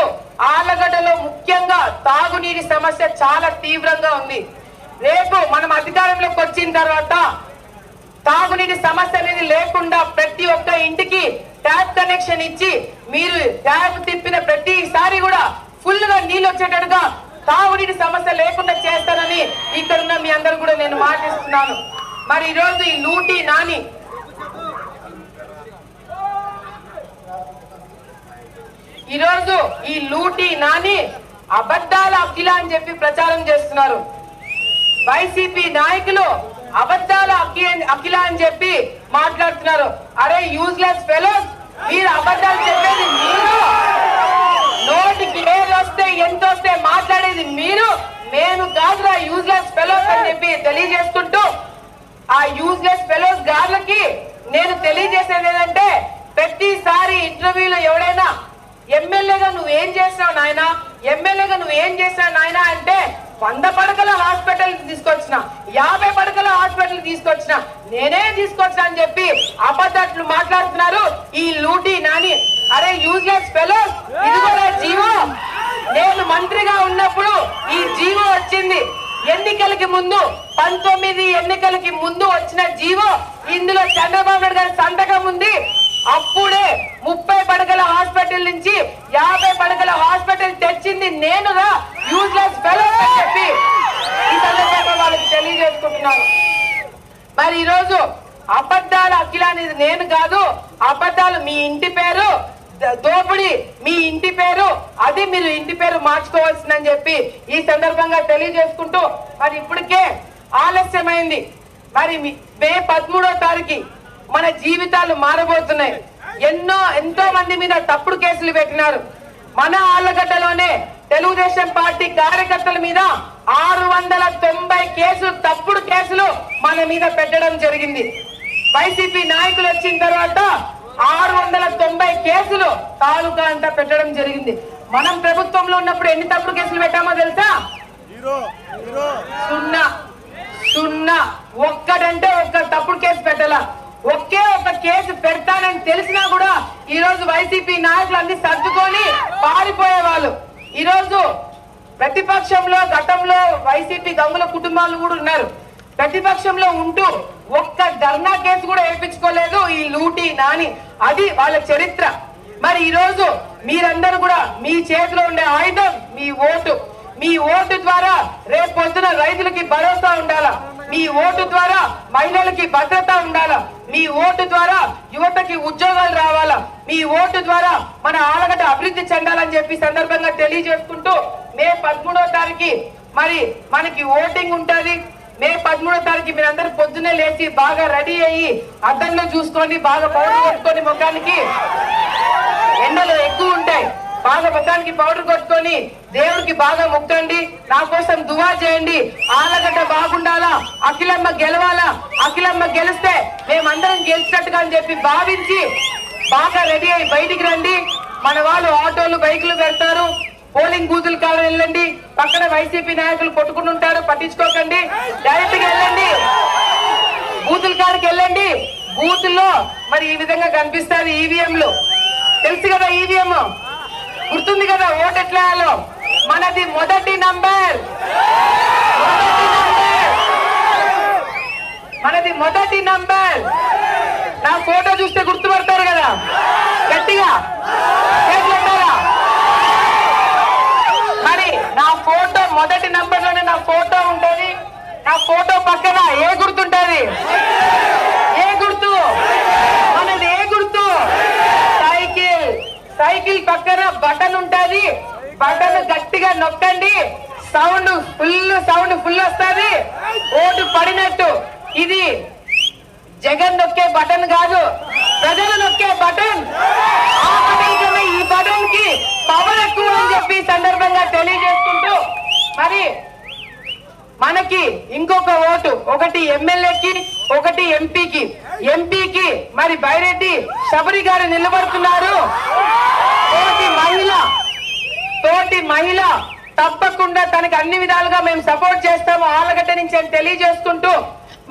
ఆళ్లగడ్డలో ముఖ్యంగా తాగునీటి సమస్య చాలా తీవ్రంగా ఉంది. రేపు మనం అధికారంలోకి వచ్చిన తర్వాత తాగునీటి సమస్య అనేది లేకుండా ప్రతి ఒక్క ఇంటికి ట్యాప్ కనెక్షన్ ఇచ్చి, మీరు ట్యాప్ తిప్పిన ప్రతిసారి కూడా ఫుల్ గా నీళ్ళు వచ్చేటట్టుగా తాగునీటి సమస్య లేకుండా చేస్తానని ఇక్కడున్న మీ అందరూ కూడా నేను మాటిస్తున్నాను. మరి ఈరోజు ఈ లూటీ నాని అబద్ధాల అఖిల అని చెప్పి ప్రచారం చేస్తున్నారు. వైసీపీ నాయకులు అబద్ధాల అఖిల అని చెప్పి మాట్లాడుతున్నారు. అరే యూజ్లెస్ ఫెలోస్, మీరు అబద్ధాలు చెప్పేది మీరు, నోటికి ఏది వస్తే ఎంత వస్తే మాట్లాడేది మీరు, మేము కాదురా యూజ్లెస్ ఫెలోస్ అని చెప్పి తెలియజేసుకుంటూ, ఆ యూజ్లెస్ ఫెలోస్ గార్లకి నేను తెలియజేసేది ఏంటంటే, ప్రతిసారి ఇంటర్వ్యూలో ఎవడైనా ఎమ్మెల్యేగా నువ్వేం చేస్తావు నాయన, ఎమ్మెల్యేగా నువ్వేం చేస్తావు నాయన అంటే 100 పడకల హాస్పిటల్ తీసుకొచ్చిన, 50 పడకల హాస్పిటల్ తీసుకొచ్చిన, నేనే తీసుకొచ్చిన అని చెప్పి అబద్ధాలు మాట్లాడుతున్నారు ఈ లూటీ నాని. అరే యూజ్లెస్ ఫెలోస్, ఇది కూడా జీవో. నేను మంత్రిగా ఉన్నప్పుడు ఈ జీవో వచ్చింది. ఎన్నికలకి ముందు 19 ఎన్నికలకి ముందు వచ్చిన జీవో. ఇందులో చంద్రబాబు నాయుడు గారి సంతకం ఉంది. అప్పుడే 30 పడకల హాస్పిటల్ నుంచి 50 పడకల హాస్పిటల్ తెచ్చింది నేనురా, యూజ్లెస్ ఫెలోస్ అని చెప్పి ఈ సందర్భంగా వాళ్ళకి తెలియజేసుకుంటున్నాను. మరి ఈరోజు అబద్ధాల అఖిల అనేది నేను కాదు, అబద్ధాలు మీ ఇంటి పేరు, దోపిడి మీ ఇంటి పేరు, అది మీరు ఇంటి పేరు మార్చుకోవాల్సిందని చెప్పి ఈ సందర్భంగా తెలియజేసుకుంటూ, మరి ఇప్పటికే ఆలస్యమైంది. మరి మే 13వ తారీఖు మన జీవితాలు మారబోతున్నాయి. ఎంతో మంది మీద తప్పుడు కేసులు పెట్టినారు. మన ఆళ్లగడ్డలోనే తెలుగుదేశం పార్టీ కార్యకర్తల మీద 690 కేసులు, తప్పుడు కేసులు మన మీద పెట్టడం జరిగింది. వైసీపీ నాయకులు వచ్చిన తర్వాత 690 కేసులు తాలూకా అంతా పెట్టడం జరిగింది. మనం ప్రభుత్వంలో ఉన్నప్పుడు ఎన్ని తప్పుడు కేసులు పెట్టామో తెలుసా? 0 ఒక్కడంటే ఒక్క తప్పుడు కేసు పెట్టాల. ఒకే ఒక కేసు పెడతానని తెలిసినా కూడా ఈ రోజు వైసీపీ నాయకులు అన్ని సర్దుకొని పారిపోయేవాళ్ళు. ఈ రోజు ప్రతిపక్షంలో గతంలో వైసీపీ గంగుల కుటుంబాలు కూడా ఉన్నారు. ప్రతిపక్షంలో ఉంటూ ఒక్క ధర్నా కేసు కూడా వేయించుకోలేదు ఈ లూటీ నాని. అది వాళ్ళ చరిత్ర. మరి ఈ రోజు మీరందరూ కూడా మీ చేతిలో ఉండే ఆయుధం మీ ఓటు. మీ ఓటు ద్వారా రేపు పొద్దున రైతులకి భరోసా ఉండాలా, మీ ఓటు ద్వారా మహిళలకి భద్రత ఉండాలా, మీ ఓటు ద్వారా యువతకి ఉద్యోగాలు రావాలా, మీ ఓటు ద్వారా మన ఆలగడ్డ అభివృద్ధి చెందాలని చెప్పి సందర్భంగా తెలియజేసుకుంటూ మే 13వ తారీఖు మరి మనకి ఓటింగ్ ఉంటది. మే 13వ తారీఖు మీరందరూ పొద్దున్నే లేచి బాగా రెడీ అయ్యి అద్దంలో చూసుకొని బాగా పౌడర్ కొట్టుకొని ముఖానికి, ఎండలు ఎక్కువ ఉంటాయి, బాగా ముఖానికి పౌడర్ కొట్టుకొని దేవుడికి బాగా మొక్కండి, నా కోసం దువా చేయండి. ఆలగడ్డ బాగుండాలా, అఖిలమ్మ గెలవాలా, అఖిలమ్మ గెలిస్తే మేమందరం గెలిచినట్టుగా అని చెప్పి భావించి బాగా రెడీ అయ్యి బయటికి రండి. మన వాళ్ళు ఆటోలు బైకులు పెడతారు, పోలింగ్ బూతులు కాడ వెళ్ళండి, పక్కన వైసీపీ నాయకులు కొట్టుకుంటుంటారు, పట్టించుకోకండి, డైరెక్ట్ గా వెళ్ళండి, బూతుల కాడికి వెళ్ళండి. బూతుల్లో మరి ఈ విధంగా కనిపిస్తారు ఈవీఎంలు, తెలుసు కదా, ఈవీఎం గుర్తుంది కదా, ఓటు ఎట్లా వేయాలో. మనది మొదటి నంబర్, మనది మొదటి నంబర్. నా ఫోటో చూస్తే గుర్తుపడతారు కదా, గట్టిగా చేతులుంటారా? మరి నా ఫోటో మొదటి నంబర్ లోనే నా ఫోటో ఉంటది. నా ఫోటో పక్కన ఏ గుర్తుంటది? ఏ గుర్తు? మనది ఏ గుర్తు? సైకిల్. సైకిల్ పక్కన బటన్ ఉంటది, బటన్ గట్టిగా నొక్కండి, సౌండ్ ఫుల్ వస్తుంది, ఓటు పడినట్టు. ఇది జగన్ నొక్కే బటన్ కాదు, ప్రజలు నొక్కే బటన్. ఆ బటన్ కన్నా ఈ బటన్ కి పవర్ ఎక్కువ అని చెప్పి సందర్భంగా తెలియజేసుకుంటూ మరి మనకి ఇంకొక ఓటు, ఒకటి ఎమ్మెల్యేకి, ఒకటి ఎంపీకి. ఎంపీకి మరి బైరెడ్డి శబరి గారు నిలబడుతున్నారు. తోటి మహిళ తప్పకుండా తనకి అన్ని విధాలుగా మేము సపోర్ట్ చేస్తాము ఆలగడ్డ నుంచి అని తెలియజేసుకుంటూ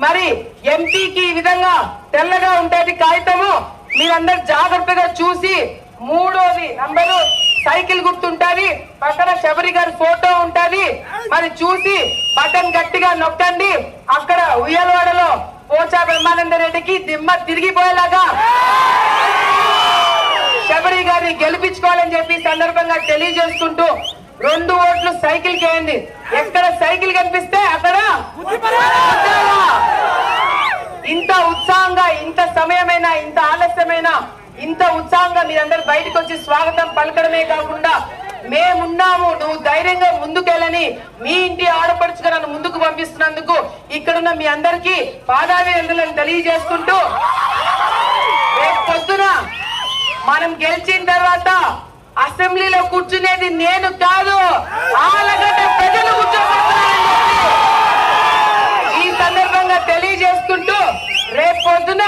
మరి ఎంపీకి ఈ విధంగా తెల్లగా ఉంటది కాగితము, మీరందరూ జాగ్రత్తగా చూసి 3వ నంబరు సైకిల్ గుర్తుంటది, పక్కన శబరి గారి ఫోటో ఉంటది, మరి చూసి బటన్ గట్టిగా నొక్కండి. అక్కడ ఉయ్యలవాడలో పోచా బ్రహ్మానంద రెడ్డికి దిమ్మ తిరిగిపోయేలాగా శబరి గారిని గెలిపించుకోవాలని చెప్పి సందర్భంగా తెలియజేసుకుంటూ 2 ఓట్లు సైకిల్ కేయండి. ఎక్కడ సైకిల్ కనిపిస్తే అక్కడ ఇంత ఉత్సాహంగా, ఇంత సమయమైనా, ఇంత ఆలస్యమైనా, ఇంత ఉత్సాహంగా మీరందరూ బయటకు వచ్చి స్వాగతం పలకడమే కాకుండా మేమున్నాము, నువ్వు ధైర్యంగా ముందుకెళ్ళని మీ ఇంటి ఆడపడుచుగా నన్ను ముందుకు పంపిస్తున్నందుకు ఇక్కడున్న మీ అందరికీ పాదాభివందనాలు తెలియజేసుకుంటూ రేపు పొద్దున మనం గెలిచిన తర్వాత అసెంబ్లీలో కూర్చునేది నేను కాదు, ఆలగడ్డ ప్రజలు కూర్చోబోతున్నారని ఈ సందర్భంగా తెలియజేసుకుంటూ రేపు పొద్దున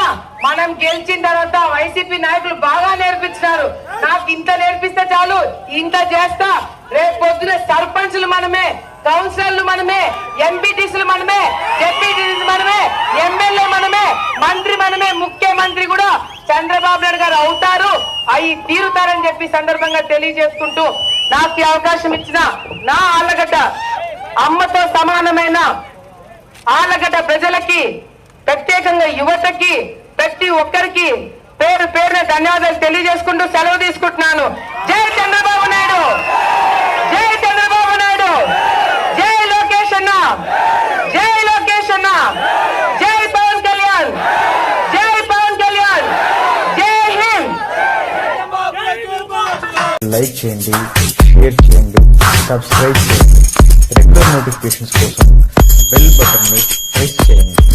మనం గెలిచిన తర్వాత వైసీపీ నాయకులు బాగా నేర్పించినారు, నాకు ఇంత నేర్పిస్తే చాలు, ఇంత చేస్తా. రేపు పొద్దున సర్పంచ్లు మనమే, కౌన్సిలర్లు మనమే, ఎంపీటీసీలు మనమే, జెడ్పీటీసీలు మనమే, ఎమ్మెల్యే మనమే, మంత్రి మనమే, ముఖ్యమంత్రి కూడా చంద్రబాబు నాయుడు గారు అవుతారు, అవి తీరుతారని చెప్పి సందర్భంగా తెలియజేసుకుంటూ నాకు ఈ అవకాశం ఇచ్చిన నా ఆలగడ్డ అమ్మతో సమానమైన ఆలగడ్డ ప్రజలకి, ప్రత్యేకంగా యువతకి, ప్రతి ఒక్కరికి పేరు పేరున ధన్యవాదాలు తెలియజేసుకుంటూ సెలవు తీసుకుంటున్నాను. జై చంద్రబాబు నాయుడు, జై చంద్రబాబు నాయుడు, జై లోకేష్ అన్న, జై లోకేష్ అన్న, జై పవన్ కళ్యాణ్, జై పవన్ కళ్యాణ్, జై హింద్. లైక్ చేయండి, షేర్ చేయండి, సబ్స్క్రైబ్ చేయండి. రెగ్యులర్ నోటిఫికేషన్స్ కోసం బెల్ బటన్ ని ప్రెస్ చేయండి.